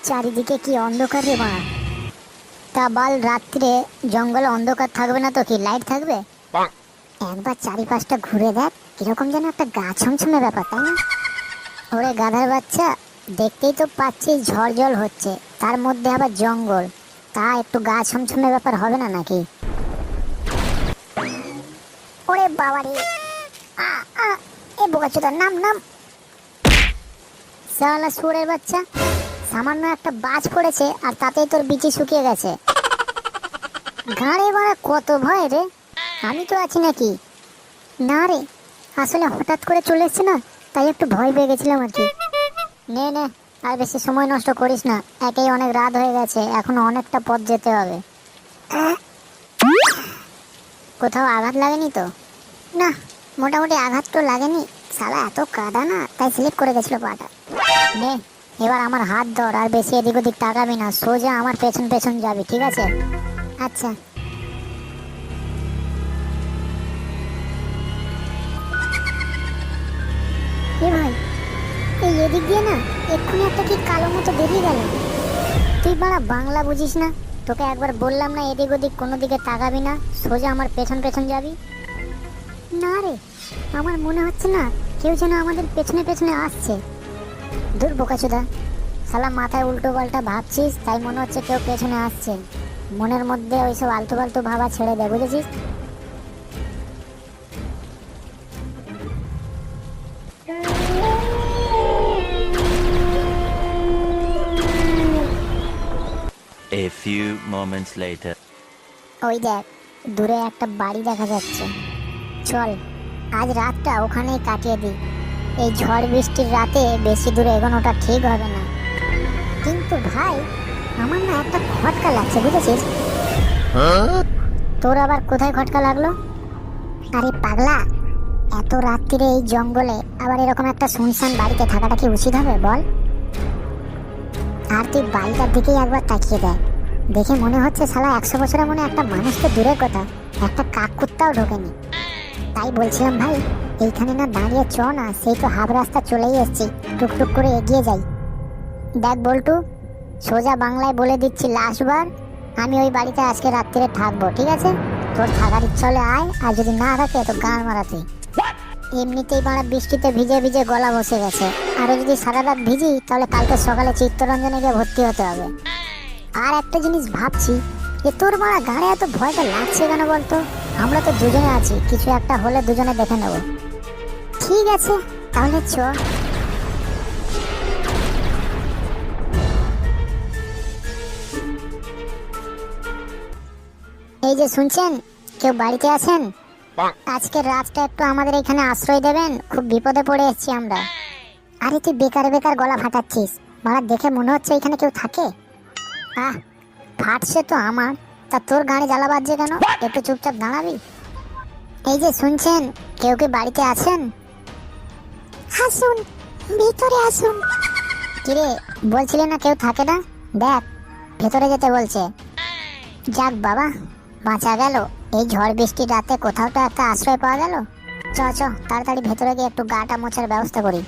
চারিদিকে কি অন্ধকার রে মা। তা বাল রাত্রে জঙ্গলে অন্ধকার থাকবে না তো কি লাইট থাকবে? একবার চারিপাশটা ঘুরে দেখ, কিরকম যেন একটা গা ছমছমে ব্যাপার, তাই না? ওরে গাধার বাচ্চা, দেখতেই তো পাচ্ছিস ঝড় জল হচ্ছে, তার মধ্যে আবার জঙ্গল, তা একটু গা ছমছমে ব্যাপার হবে না নাকি? ওরে বাবারে, আ আ এ বোকাচোদা, নাম নাম। শালা শুয়োরের বাচ্চা, সামান্য একটা বাজ পড়েছে আর তাতেই তোর বিচি শুকিয়ে গেছে। গাড়ি ভাড়া কত ভয় রে, আমি তো আছি নাকি? না রে, আসলে হঠাৎ করে চলে এসছে না, তাই একটু ভয় পেয়ে গেছিলাম আর কি। নে নে, আর বেশি সময় নষ্ট করিস না, একেই অনেক রাত হয়ে গেছে, এখনো অনেকটা পথ যেতে হবে। কোথাও আঘাত লাগেনি তো? না, মোটামুটি আঘাত তো লাগেনি, শালা এত কাদা না, তাই স্লিপ করে গেছিল পাটা। নে, এবার আমার হাত ধর, আর বেশি এদিক ওদিক তাকাবি না, সোজা আমার পেছন পেছন যাবি, ঠিক আছে? আচ্ছা। এ ভাই, এই এদিক দিয়ে না এক্ষুনি একটা কি কালো মতো বেরিয়ে গেল। তুই বাড়া বাংলা বুঝিস না? তোকে একবার বললাম না এদিক ওদিক কোনো দিকে তাকাবি না, সোজা আমার পেছন পেছন যাবি? না রে, আমার মনে হচ্ছে না কেউ যেন আমাদের পেছনে পেছনে আসছে। দূর বোকাচোদা, শালা মাথায় উল্টো পাল্টা ভাবছিস, তাই মনে হচ্ছে কেউ পেছনে আসছে। মনের মধ্যে ওইসব আলতু ফালতু ভাবা ছেড়ে দে, বুঝেছিস? A few moments later. ওই দেখ, দূরে একটা বাড়ি দেখা যাচ্ছে। চল, আজ রাতটা ওখানেই কাটিয়ে দিই। এই ঝড় বৃষ্টির রাতে বেশি দূরে এগোনোটা ঠিক হবে না। কিন্তু ভাই, আমার না একটা খটকা লাগছে, বুঝেছিস? তোর আবার কোথায় খটকা লাগলো? আরে পাগলা, এত রাত্রিরে এই জঙ্গলে আবার এরকম একটা শুনশান বাড়িতে থাকাটা কি উচিত হবে বল? আর তুই বাড়িটার দিকেই একবার তাকিয়ে দেখ, দেখে মনে হচ্ছে শালা 100 বছরের মনে একটা মানুষ তো দূরের কথা, একটা কাক কুত্তাও ঢোকেনি। তাই বলছিলাম ভাই, এইখানে না দাঁড়িয়ে চ না, সেই তো হাফ রাস্তা চলেই এসেছি, টুকটুক করে এগিয়ে যাই। দেখ বল্টু, সোজা বাংলায় বলে দিচ্ছি লাস্ট বার, আমি ওই বাড়িতে আজকে রাত্রিরে থাকবো, ঠিক আছে? তোর থাকার ইচ্ছা হলে আয়, আর যদি না থাকে তো গান মারাতে। এমনিতেই মারা বৃষ্টিতে ভিজে ভিজে গলা বসে গেছে, আরো যদি সারা রাত ভিজি তাহলে কালকে সকালে চিত্তরঞ্জনে গিয়ে ভর্তি হতে হবে। আর একটা জিনিস ভাবছি, যে তোর মারা গাড়ি এত ভয়টা লাগছে কেন বলতো? আমরা তো দুজনে আছি, কিছু একটা হলে দুজনে দেখে নেব। ঠিক আছে, তাহলে চ। এই যে শুনছেন, কেউ বাড়িতে আছেন? আজকের রাতটা একটু আমাদের এখানে আশ্রয় দেবেন, খুব বিপদে পড়ে এসেছি আমরা। আরে তুই বেকার বেকার গলা ফাটাচ্ছিস, মারা দেখে মনে হচ্ছে এখানে কেউ থাকে। আহ, ফাটছে তো আমার, তা তোর গাড়ি জ্বালা বাজছে কেন? একটু চুপচাপ দাঁড়াবি? এই যে শুনছেন, কেউ কি বাড়িতে আছেন? আসুন, ভিতরে আসুন। কিরে, বলছিলি না কেউ থাকে না? দেখ, ভেতরে যেতে বলছে। যাক বাবা, বাঁচা গেল। এই ঝড় বৃষ্টির রাতে কোথাও তো একটা আশ্রয় পাওয়া গেল। চ চ, তাড়াতাড়ি ভেতরে গিয়ে একটু গাটা মোছার ব্যবস্থা করি।